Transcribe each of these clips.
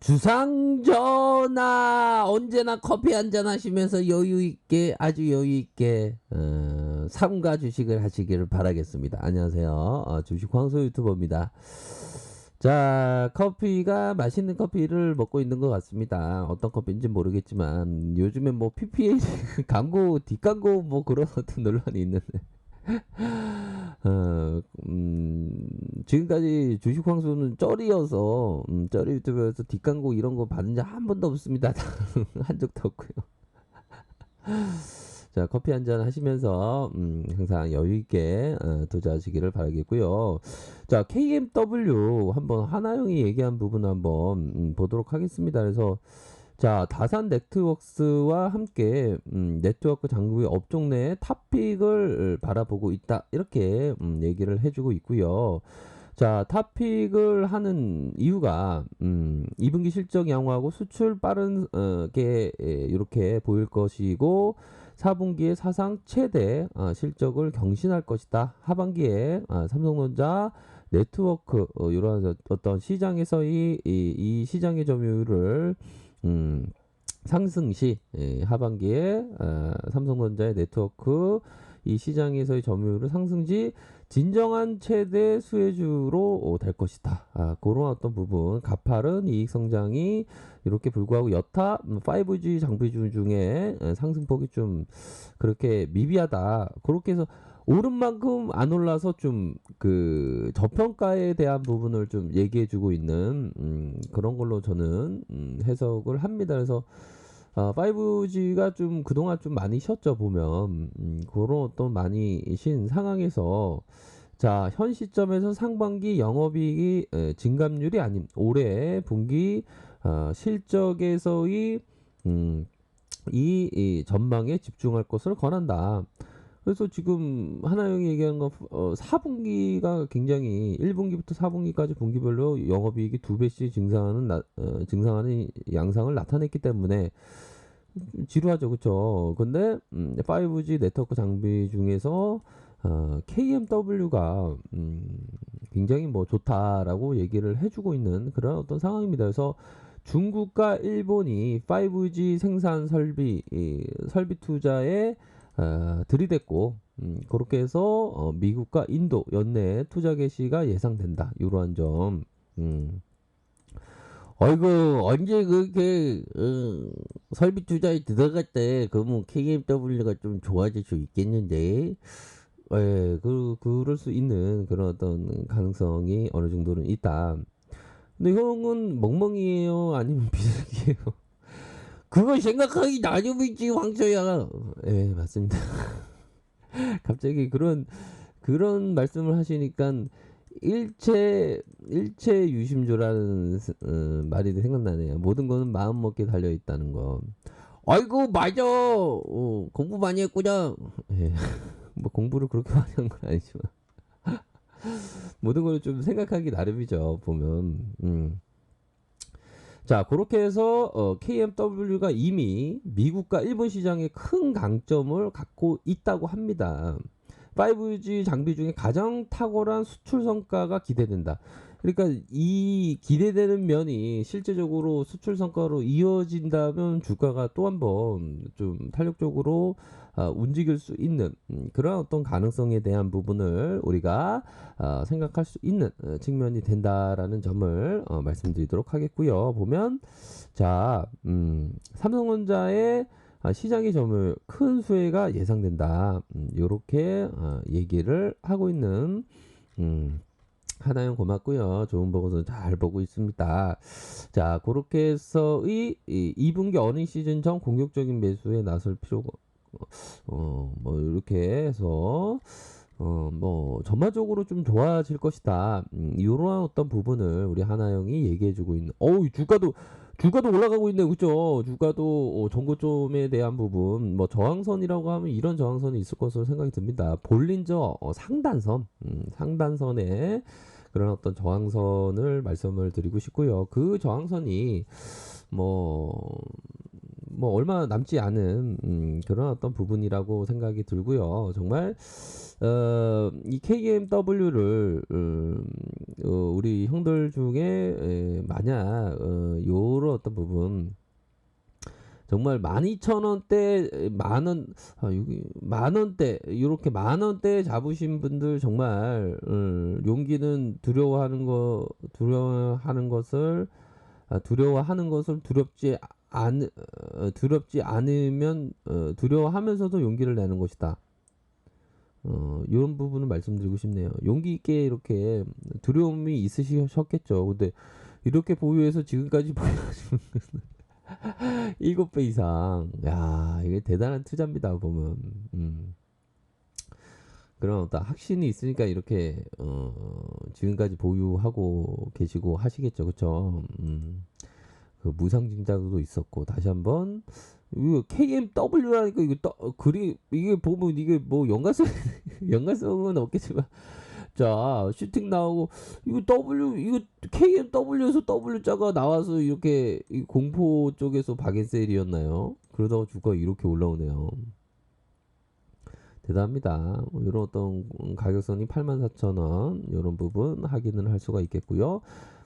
주상전하 언제나 커피 한잔 하시면서 여유 있게 아주 여유 있게 삼가 주식을 하시기를 바라겠습니다. 안녕하세요. 주식 황소 유튜버입니다. 자, 커피가 맛있는 커피를 먹고 있는 것 같습니다. 어떤 커피인지 모르겠지만 요즘에 뭐 PPA 광고 뒷광고 뭐 그런 어떤 논란이 있는데 어, 지금까지 주식 황소는 쩔이어서 쩔이 유튜브에서 뒷광고 이런 거 받은 적 한 번도 없습니다. 한 적도 없고요. 자, 커피 한 잔 하시면서 항상 여유 있게 투자하시기를 바라겠고요. 자, KMW 한번 하나영이 얘기한 부분 한번 보도록 하겠습니다. 그래서 자, 다산 네트워크스와 함께 네트워크 장비의 업종 내 탑픽을 바라보고 있다. 이렇게 얘기를 해주고 있고요. 자, 탑픽을 하는 이유가 2분기 실적 양호하고 수출 빠른 게 이렇게 보일 것이고 4분기에 사상 최대 실적을 경신할 것이다. 하반기에 삼성전자 네트워크 이런 어떤 시장에서의 이 시장의 점유율을 상승 시 하반기에 삼성전자의 네트워크 이 시장에서의 점유율을 상승 시 진정한 최대 수혜주로 될 것이다. 그런 어떤 부분 가파른 이익 성장이 이렇게 불구하고 여타 5G 장비주 중에 상승폭이 좀 그렇게 미비하다. 그렇게 해서 오른 만큼 안 올라서 좀 그 저평가에 대한 부분을 좀 얘기해주고 있는 그런 걸로 저는 해석을 합니다. 그래서 5G가 좀 그동안 좀 많이 쉬었죠 보면 그런 어떤 많이 쉰 상황에서 자, 현 시점에서 상반기 영업이익이 증감률이 아닌 올해 분기 실적에서의 이 전망에 집중할 것을 권한다. 그래서 지금 하나영이 얘기하는 건 4분기가 굉장히 1분기부터 4분기까지 분기별로 영업이익이 2배씩 증상하는 양상을 나타냈기 때문에 지루하죠, 그쵸? 근데 5G 네트워크 장비 중에서 KMW가 굉장히 뭐 좋다라고 얘기를 해주고 있는 그런 어떤 상황입니다. 그래서 중국과 일본이 5G 생산 설비 투자에 들이댔고 그렇게 해서 미국과 인도 연내 투자 개시가 예상된다. 이러한 점. 어이구 언제 그렇게 설비 투자에 들어갈 때 그러면 KMW가 좀 좋아질 수 있겠는데 예, 그럴 수 있는 그런 어떤 가능성이 어느 정도는 있다. 근데 형은 멍멍이에요? 아니면 비둘기예요? 그걸 생각하기 나름이지 황소야. 예, 맞습니다. 갑자기 그런 말씀을 하시니까 일체 유심조라는 말이 생각나네요. 모든 거는 마음 먹기에 달려 있다는 거. 아이고 맞아. 공부 많이 했구나. 예, 뭐 공부를 그렇게 많이 한 건 아니지만 모든 걸 좀 생각하기 나름이죠. 보면. 자, 그렇게 해서 KMW가 이미 미국과 일본 시장에 큰 강점을 갖고 있다고 합니다. 5G 장비 중에 가장 탁월한 수출 성과가 기대된다. 그러니까 이 기대되는 면이 실제적으로 수출 성과로 이어진다면 주가가 또 한 번 좀 탄력적으로 움직일 수 있는 그런 어떤 가능성에 대한 부분을 우리가 생각할 수 있는 측면이 된다라는 점을 말씀드리도록 하겠고요. 보면 자, 삼성전자의 시장의 점을 큰 수혜가 예상된다. 이렇게 얘기를 하고 있는 하나영 고맙고요. 좋은 보고서 잘 보고 있습니다. 자, 그렇게 해서 이 2분기 어닝 시즌 전 공격적인 매수에 나설 필요가 뭐 이렇게 해서 뭐 전반적으로 좀 좋아질 것이다. 이러한 어떤 부분을 우리 하나영이 얘기해주고 있는. 어우 주가도 올라가고 있네, 그죠? 주가도 전고점에 대한 부분, 뭐 저항선이라고 하면 이런 저항선이 있을 것으로 생각이 듭니다. 볼린저 상단선에 그런 어떤 저항선을 말씀을 드리고 싶고요. 그 저항선이 뭐 얼마 남지 않은 그런 어떤 부분이라고 생각이 들고요. 정말 이 KMW를 우리 형들 중에 만약 요런 어떤 부분 정말 12,000원대 만원 여기 만원대 이렇게 만원대 잡으신 분들 정말 용기는 두려워하는 것을 두렵지 않으면 두려워하면서도 용기를 내는 것이다. 이런 부분을 말씀드리고 싶네요. 용기 있게 이렇게 두려움이 있으셨겠죠. 근데 이렇게 보유해서 지금까지 보유하시는 7배 이상. 야, 이게 대단한 투자입니다, 보면. 그런 어떤 확신이 있으니까 이렇게, 지금까지 보유하고 계시고 하시겠죠. 그쵸? 그 무상증자도 있었고, 다시 한번, 이거 KMW라니까 이게 보면 이게 뭐 연관성은 없겠지만, 자, 슈팅 나오고, 이거 KMW에서 W자가 나와서 이렇게 이 공포 쪽에서 박앤셀이었나요? 그러다가 주가가 이렇게 올라오네요. 대단합니다. 이런 어떤 가격선이 84,000원, 이런 부분 확인을 할 수가 있겠고요.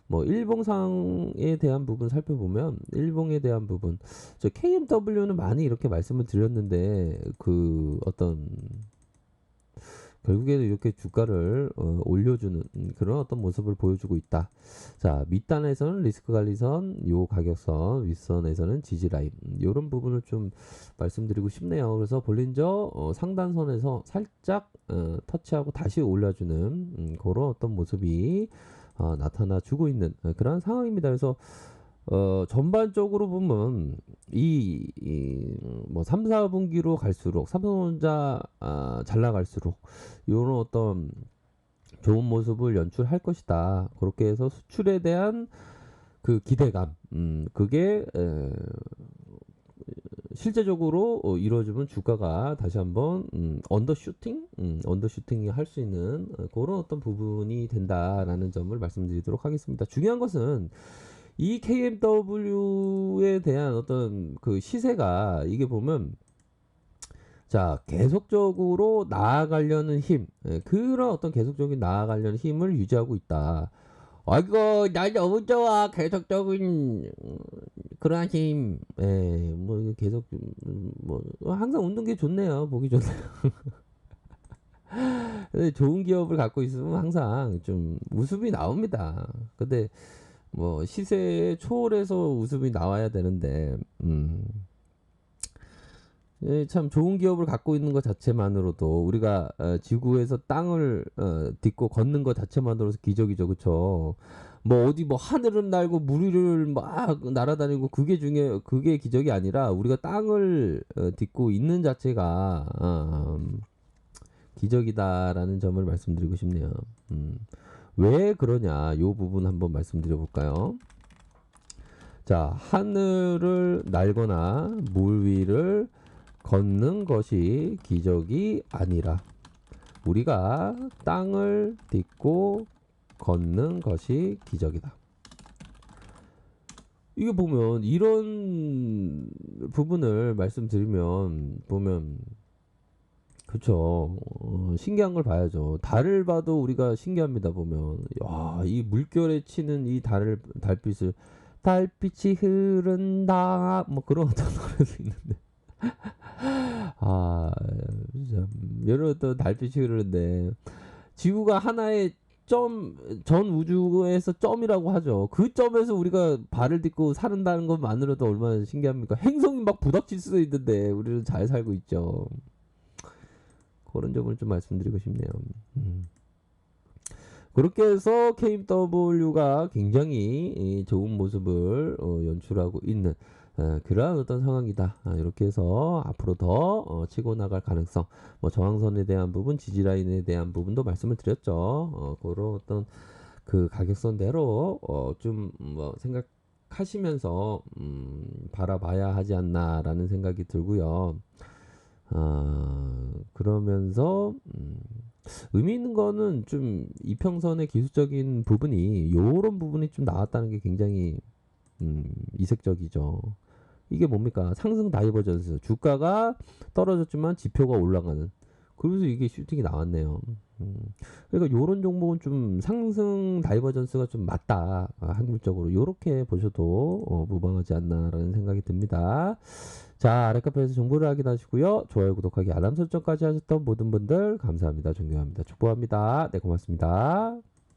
뭐 일봉상에 대한 부분 살펴보면 일봉에 대한 부분 저 KMW는 많이 이렇게 말씀을 드렸는데 그 어떤 결국에는 이렇게 주가를 올려주는 그런 어떤 모습을 보여주고 있다. 자, 밑단에서는 리스크 관리선, 요 가격선, 윗선에서는 지지라인 이런 부분을 좀 말씀드리고 싶네요. 그래서 볼린저 상단선에서 살짝 터치하고 다시 올려주는 그런 어떤 모습이 나타나 주고 있는 그런 상황입니다. 그래서 전반적으로 보면 뭐 3, 4분기로 갈수록 삼성전자 잘 나갈수록 이런 어떤 좋은 모습을 연출할 것이다. 그렇게 해서 수출에 대한 그 기대감, 그게 실제적으로 이루어지면 주가가 다시 한번 언더슈팅이 할 수 있는 그런 어떤 부분이 된다라는 점을 말씀드리도록 하겠습니다. 중요한 것은 이 KMW에 대한 어떤 그 시세가 이게 보면 자 계속적으로 나아가려는 힘 그런 어떤 계속적인 나아가려는 힘을 유지하고 있다. 아이고 나 너무 좋아 계속적인 그러한 힘 뭐 이거 계속 뭐 항상 운동기 좋네요 보기 좋네요. 근데 좋은 기업을 갖고 있으면 항상 좀 웃음이 나옵니다. 근데 뭐 시세에 초월해서 웃음이 나와야 되는데 참 좋은 기업을 갖고 있는 것 자체만으로도 우리가 지구에서 땅을 딛고 걷는 것 자체만으로도 기적이죠. 그쵸? 뭐 어디 뭐 하늘은 날고 물 위를 막 날아다니고 그게 기적이 아니라 우리가 땅을 딛고 있는 자체가 기적이다라는 점을 말씀드리고 싶네요. 왜 그러냐 요 부분 한번 말씀드려 볼까요? 자, 하늘을 날거나 물 위를 걷는 것이 기적이 아니라 우리가 땅을 딛고 걷는 것이 기적이다. 이게 보면 이런 부분을 말씀드리면 보면 그쵸. 신기한 걸 봐야죠. 달을 봐도 우리가 신기합니다. 보면 야, 이 물결에 치는 이 달빛을 달빛이 흐른다 뭐 그런 어떤 노래도 있는데 진짜 여러 어떤 달빛이 흐르는데 지구가 하나의 전 우주에서 점이라고 하죠. 그 점에서 우리가 발을 딛고 사는다는 것만으로도 얼마나 신기합니까? 행성이 막 부닥칠 수도 있는데 우리는 잘 살고 있죠. 그런 점을 좀 말씀드리고 싶네요. 그렇게 해서 KMW가 굉장히 좋은 모습을 연출하고 있는 그러한 어떤 상황이다. 이렇게 해서 앞으로 더 치고 나갈 가능성, 뭐 저항선에 대한 부분, 지지라인에 대한 부분도 말씀을 드렸죠. 그런 어떤 그 가격선대로 좀 뭐 생각하시면서 바라봐야 하지 않나라는 생각이 들고요. 그러면서 의미 있는 거는 좀 이평선의 기술적인 부분이 요런 부분이 좀 나왔다는 게 굉장히 이색적이죠. 이게 뭡니까? 상승 다이버전스. 주가가 떨어졌지만 지표가 올라가는 그래서 이게 슈팅이 나왔네요. 음. 그러니까 요런 종목은 좀 상승 다이버전스가 좀 맞다. 확률적으로 요렇게 보셔도 무방하지 않나라는 생각이 듭니다. 자, 아랫카페에서 정보를 확인하시고요. 좋아요, 구독하기, 알람 설정까지 하셨던 모든 분들 감사합니다. 존경합니다. 축복합니다. 네, 고맙습니다.